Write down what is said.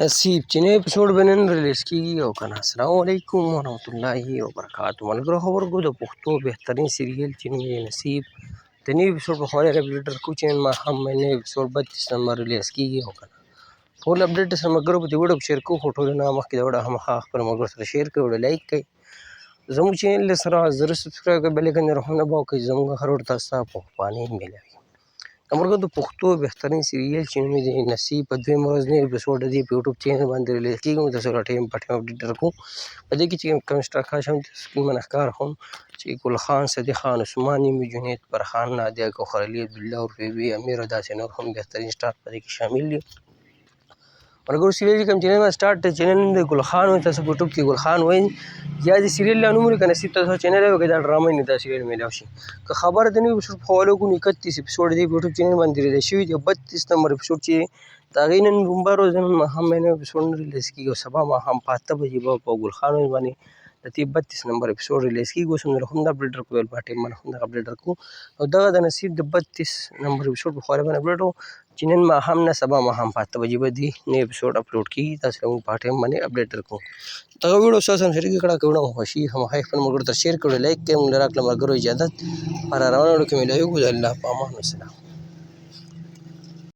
نصیب چې نه اپیسوډ به نن ریلیز کېږي او که نه. السلام علیکم ورحمتالله وبرکاتو. ملګرو خبرګو د پښتو بهترین سیریل چې نوم یې نصیب د نوي اپیسوډ په خوري اپډیټ کو چې نن ماښام نوی اپیسوډ 32 نمبر ریلیز کېږي او که نه. ټول اپډیټ سره ملګرو په دې ویډیو شیر کوو، خو ټولو نه مخکې د ویډیو همخوا خپل ملګرو سره شیر کړئ، ویډیو لایک کړئ، زموږ چینل سره زر سبسکرایب کړئ، بیل ایکن روښانه به وکړئ، زموږ هر ویډیو تاسو ته په پخواني میلاوي. ملګرو د پښتو بهترین سیریل چې نوم یې د نصیب په دویم ورځ نوی اپیسوډ د دې په یوټیوب چینل باندې ریلیز کېږي. موږ تاسو ته ټایم په ټایم اپډیټ درکوو. په دې کې چې کوم سټار هم سکرین باندې ښکار هم چې ګل خان، صدیق خان، عثمان نیمي، جنید، فرحان، نادیه، کوثر علي، عبدالله اورفیوي، امیر او داسې نور هم بهترین سټار په دې کې شامل دي. ملګرو سیریل چې کوم چینل باندې سټارټ دی، چینل نوم دی ګل خان وایي، تاسو په یوټیوب کې ګل خان وایي یا د سیریل لا نوم ولیکئ نصیب تاسو چینل وکړئ، دا ډرامه نه دا سیریل میلاو شي. که خبره د نوي اپیسوډ په حواله وکړو، 31 اپیسوډ دی په یوټیوب چینل باندې ریلیز شوي دي. 32 نمبر اپیسوډ چې د هغې نن رومبه ورځ نن ماښام نوی اپیسوډ نه ریلیز کېږي او سبا ماښام په 8 بجې به په ګل خان وایي باندې د دې 32 نمبر اپیسوډ ریلیز کېږي. اوس هم هم دا اپډیټ درکوو، په ټایم باندې هم دغه اپډیټ درکوو او دغه د نصیب د 32 نمبر اپیسوډ په خواله باندې اپډیټ وو چې نن ماښام نه سبا ماښام په 8 بجې به دې نوی اپیسوډ اپلوډ کېږي. تاسو ته موږ په ټایم باندې اپډیټ درکوو. دغه ویډیو ستاسو هم شریک کړه، که ویډیو مو خوښي هماغه خپل ملګرو ته شیر کړئ، لایک کړئ. موږ له راکړه ملګرو اجازت په را روانو ویډیو کې میلاوي. د الله په امان. والسلام.